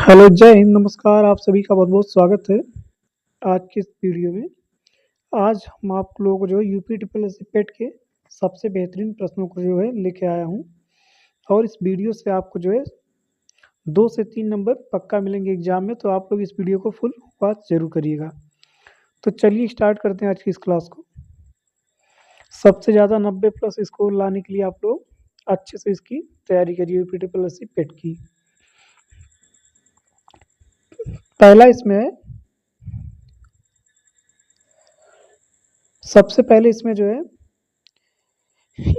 Hello, जय हिंद, नमस्कार। आप सभी का बहुत-बहुत स्वागत है आज की इस वीडियो में। आज हम आप लोगों को जो है यूपी ट्रिपल एससी पेट के सबसे बेहतरीन प्रश्नों को जो है लेके आया हूँ और इस वीडियो से आपको जो है 2 से 3 नंबर पक्का मिलेंगे एग्ज़ाम में, तो आप लोग इस वीडियो को फुल वॉच ज़रूर करिएगा। तो चलिए स्टार्ट करते हैं आज की इस क्लास को। सबसे ज़्यादा 90 प्लस स्कोर लाने के लिए आप लोग अच्छे से इसकी तैयारी करिए यूपी ट्रिपल एससी पेट की। पहला इसमें है, सबसे पहले इसमें जो है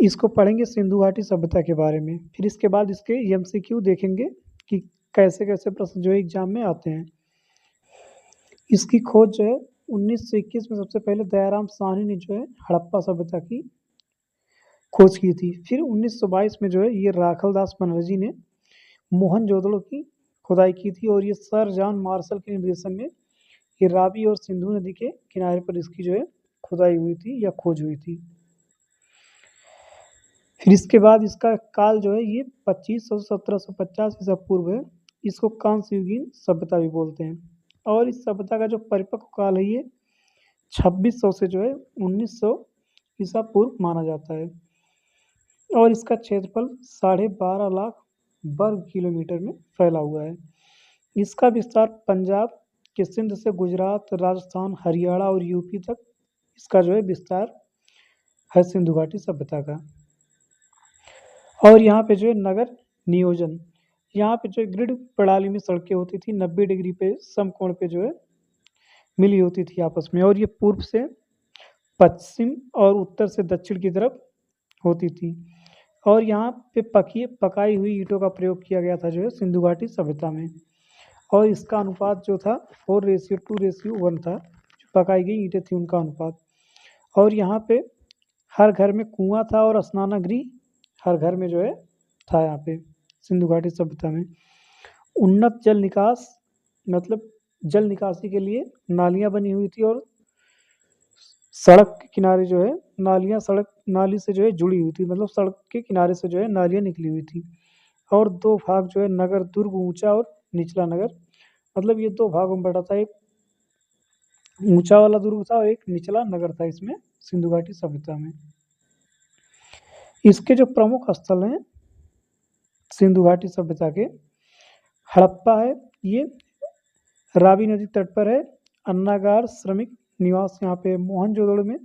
इसको पढ़ेंगे सिंधु घाटी सभ्यता के बारे में। फिर इसके बाद इसके एमसीक्यू देखेंगे कि कैसे-कैसे प्रश्न जो है एग्ज़ाम में आते हैं। इसकी खोज जो है 1921 में सबसे पहले दयाराम साहनी ने जो है हड़प्पा सभ्यता की खोज की थी। फिर 1922 में जो है ये राखलदास बनर्जी ने मोहनजोदड़ो की खुदाई की थी और ये सर जॉन मार्शल के निर्देशन में ये रावी और सिंधु नदी के किनारे पर इसकी जो है खुदाई हुई थी या खोज हुई थी। फिर इसके बाद इसका काल जो है ये 2500 से 1750 ईसा पूर्व है। इसको कांस्ययुगीन सभ्यता भी बोलते हैं और इस सभ्यता का जो परिपक्व काल है ये 2600 से जो है 1900 ईसा पूर्व माना जाता है और इसका क्षेत्रफल 12.5 लाख वर्ग किलोमीटर में फैला हुआ है। इसका विस्तार पंजाब के सिंध से गुजरात, राजस्थान, हरियाणा और यूपी तक इसका जो है विस्तार है सिंधु घाटी सभ्यता का। और यहाँ पे जो है नगर नियोजन, यहाँ पे जो है ग्रिड प्रणाली में सड़कें होती थी 90 डिग्री पे समकोण पे जो है मिली होती थी आपस में और ये पूर्व से पश्चिम और उत्तर से दक्षिण की तरफ होती थी और यहाँ पे पकाई हुई ईंटों का प्रयोग किया गया था जो है सिंधु घाटी सभ्यता में और इसका अनुपात जो था 4:2:1 था। जो पकाई गई ईंटें थी उनका अनुपात और यहाँ पे हर घर में कुआं था और स्नानगृह हर घर में जो है था यहाँ पे सिंधु घाटी सभ्यता में। उन्नत जल निकास मतलब जल निकासी के लिए नालियाँ बनी हुई थी और सड़क के किनारे जो है नाली से जो है जुड़ी हुई थी, मतलब सड़क के किनारे से जो है नालियाँ निकली हुई थी और 2 भाग जो है नगर दुर्ग ऊँचा और निचला नगर, मतलब ये 2 भागों में बँटा था। एक ऊँचा वाला दुर्ग था और एक निचला नगर था इसमें सिंधु घाटी सभ्यता में। इसके जो प्रमुख स्थल हैं सिंधु घाटी सभ्यता के, हड़प्पा है, ये रावी नदी तट पर है। अन्नागार श्रमिक निवास यहाँ पे मोहनजोदड़ो में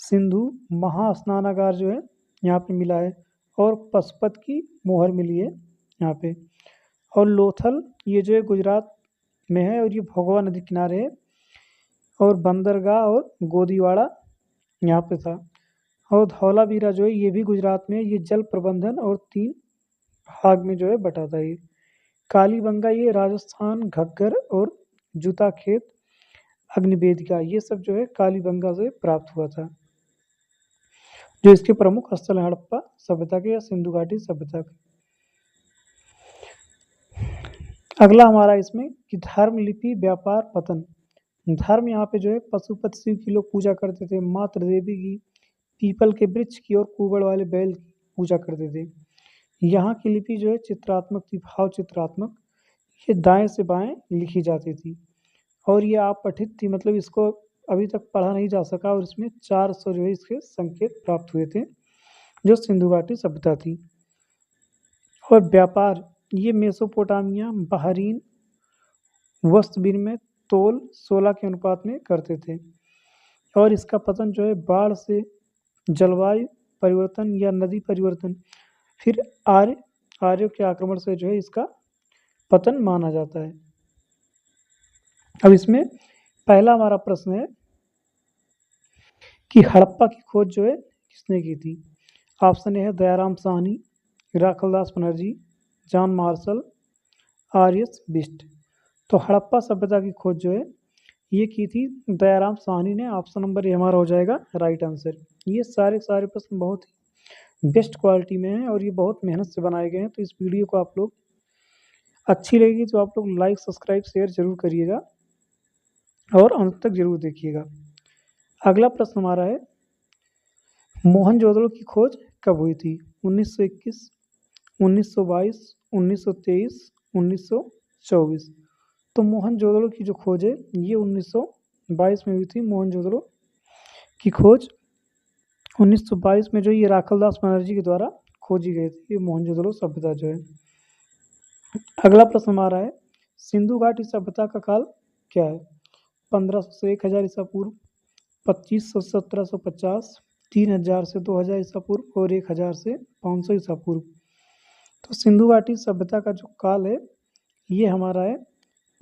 सिंधु महास्नानागार जो है यहाँ पे मिला है और पशुपत की मोहर मिली है यहाँ पे और लोथल ये जो है गुजरात में है और ये भोगवा नदी किनारे है और बंदरगाह और गोदीवाड़ा यहाँ पे था और धौलावीरा जो है ये भी गुजरात में, ये जल प्रबंधन और 3 भाग में जो है बटा था ये। कालीबंगा ये राजस्थान, घग्गर और जूता खेत, अग्निवेदिका ये सब जो है कालीबंगा से प्राप्त हुआ था। जो इसके प्रमुख स्थल है हड़प्पा सभ्यता के या सिंधु घाटी सभ्यता के। अगला हमारा इसमें कि धर्म, लिपि, व्यापार, पतन। धर्म यहाँ पे जो है पशुपति शिव की लोग पूजा करते थे, मातृ देवी की, पीपल के वृक्ष की और कुबड़ वाले बैल की पूजा करते थे। यहाँ की लिपि जो है चित्रात्मक थी, भाव चित्रात्मक, ये दाएं से बाएं लिखी जाती थी और ये अपठित थी, मतलब इसको अभी तक पढ़ा नहीं जा सका और इसमें 400 जो है इसके संकेत प्राप्त हुए थे जो सिंधु घाटी सभ्यता थी। और व्यापार, ये मेसोपोटामिया, बहरीन, वस्त्र विनिमय तोल 16 के अनुपात में करते थे और इसका पतन जो है बाढ़ से, जलवायु परिवर्तन या नदी परिवर्तन, फिर आर्यों के आक्रमण से जो है इसका पतन माना जाता है। अब इसमें पहला हमारा प्रश्न है कि हड़प्पा की खोज जो है किसने की थी। ऑप्शन ए है Dayaram Sahni, Rakhaldas Banerjee, John Marshall, RS. Bisht. तो हड़प्पा सभ्यता की खोज जो है ये की थी दयाराम साहनी ने। ऑप्शन नंबर ए हमारा हो जाएगा राइट आंसर। ये सारे प्रश्न बहुत ही बेस्ट क्वालिटी में हैं और ये बहुत मेहनत से बनाए गए हैं, तो इस वीडियो को आप लोग अच्छी लगेगी तो आप लोग लाइक, सब्सक्राइब, शेयर जरूर करिएगा और अंत तक जरूर देखिएगा। अगला प्रश्न हमारा है मोहनजोदड़ो की खोज कब हुई थी। 1921, 1922, 1923, 1924। तो मोहनजोदड़ो की जो खोज है ये 1922 में हुई थी। मोहनजोदड़ो की खोज 1922 में जो ये राखलदास बनर्जी के द्वारा खोजी गई थी, ये मोहनजोदड़ो सभ्यता जो है। अगला प्रश्न हमारा है, सिंधु घाटी सभ्यता का काल क्या है? 1500 से 1000 ईसा पूर्व, 2500 से 1750, 3000 से 2000 ईसा पूर्व और 1000 से 500 ईसा पूर्व। तो सिंधु घाटी सभ्यता का जो काल है ये हमारा है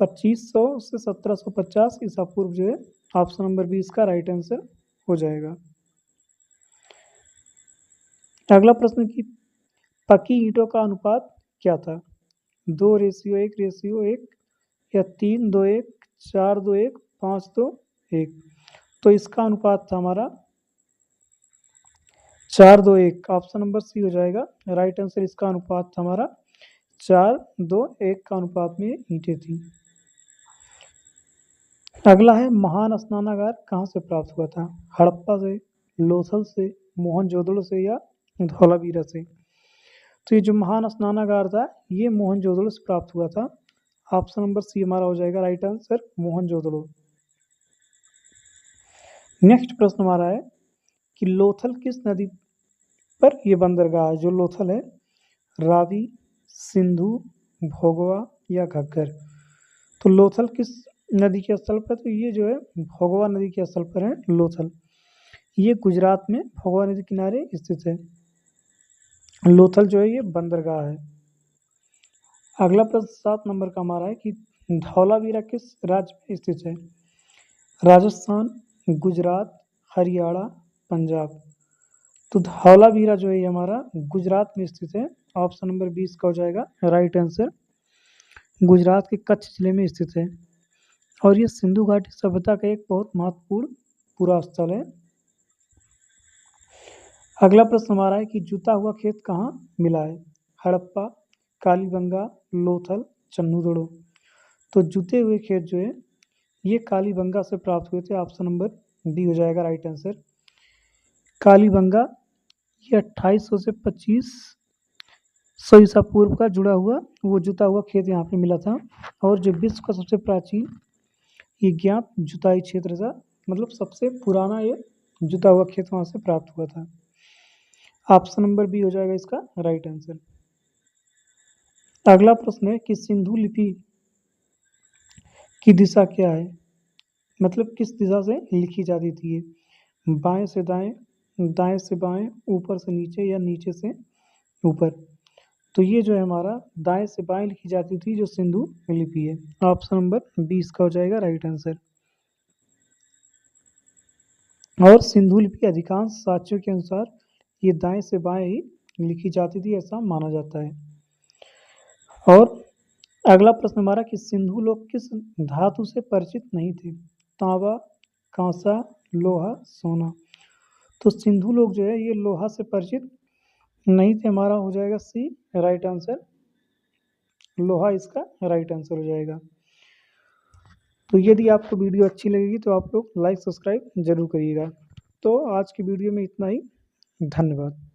2500 से 1750 ईसा पूर्व जो है। ऑप्शन नंबर 20 का राइट आंसर हो जाएगा। अगला प्रश्न की पक्की ईंटों का अनुपात क्या था? 2:1:1 या 3:1, 4:1, 5:1। तो इसका अनुपात था हमारा 4:1। ऑप्शन नंबर सी हो जाएगा राइट आंसर। इसका अनुपात था हमारा 4:1 का अनुपात में ईंटें थी। अगला है, महान स्नानागार कहाँ से प्राप्त हुआ था? हड़प्पा से, लोथल से, मोहनजोदड़ो से या धौलावीरा से? तो ये जो महान स्नानागार था ये मोहनजोदड़ो से प्राप्त हुआ था। ऑप्शन नंबर सी हमारा हो जाएगा राइट आंसर, मोहनजोदड़ो। नेक्स्ट प्रश्न हमारा है कि लोथल किस नदी पर यह बंदरगाह है? जो लोथल है, रावी, सिंधु, भोगवा या घग्गर? तो लोथल किस नदी के स्थल पर? तो ये जो है भोगवा नदी के स्थल पर है लोथल। ये गुजरात में भोगवा नदी किनारे स्थित है। लोथल जो है ये बंदरगाह है। अगला प्रश्न 7 नंबर का हमारा है कि धौलावीरा किस राज्य में स्थित है? राजस्थान, गुजरात, हरियाणा, पंजाब? तो धौलावीरा जो है ये हमारा गुजरात में स्थित है। ऑप्शन नंबर 20 का हो जाएगा राइट आंसर। गुजरात के कच्छ जिले में स्थित है और ये सिंधु घाटी सभ्यता का एक बहुत महत्वपूर्ण पूरा स्थल है। अगला प्रश्न हमारा है कि जुता हुआ खेत कहाँ मिला है? हड़प्पा, कालीबंगा, लोथल, चन्नूदड़ो? तो जुते हुए खेत जो है ये कालीबंगा से प्राप्त हुए थे। ऑप्शन नंबर डी हो जाएगा राइट आंसर। कालीबंगा ये 2800 से 2500 ईसा पूर्व का जुड़ा हुआ वो जुता हुआ खेत यहाँ पे मिला था और जो विश्व का सबसे प्राचीन ये ज्ञात जुताई क्षेत्र था, मतलब सबसे पुराना ये जुता हुआ खेत वहाँ से प्राप्त हुआ था। ऑप्शन नंबर बी हो जाएगा इसका राइट आंसर। अगला प्रश्न है कि सिंधु लिपि की दिशा क्या है? मतलब किस दिशा से लिखी जाती थी ये? बाएं से दाएं, दाएं से बाएं, ऊपर से नीचे या नीचे से ऊपर? तो ये जो है हमारा दाएं से बाएं लिखी जाती थी जो सिंधु लिपि है। ऑप्शन नंबर 20 का हो जाएगा राइट आंसर। और सिंधु लिपि अधिकांश साक्ष्यों के अनुसार ये दाएं से बाएं ही लिखी जाती थी, ऐसा माना जाता है। और अगला प्रश्न हमारा कि सिंधु लोग किस धातु से परिचित नहीं थे? तांबा, कांसा, लोहा, सोना? तो सिंधु लोग जो है ये लोहा से परिचित नहीं थे। हमारा हो जाएगा सी राइट आंसर। लोहा इसका राइट आंसर हो जाएगा। तो यदि आपको वीडियो अच्छी लगेगी तो आप लोग लाइक सब्सक्राइब जरूर करिएगा। तो आज की वीडियो में इतना ही। धन्यवाद।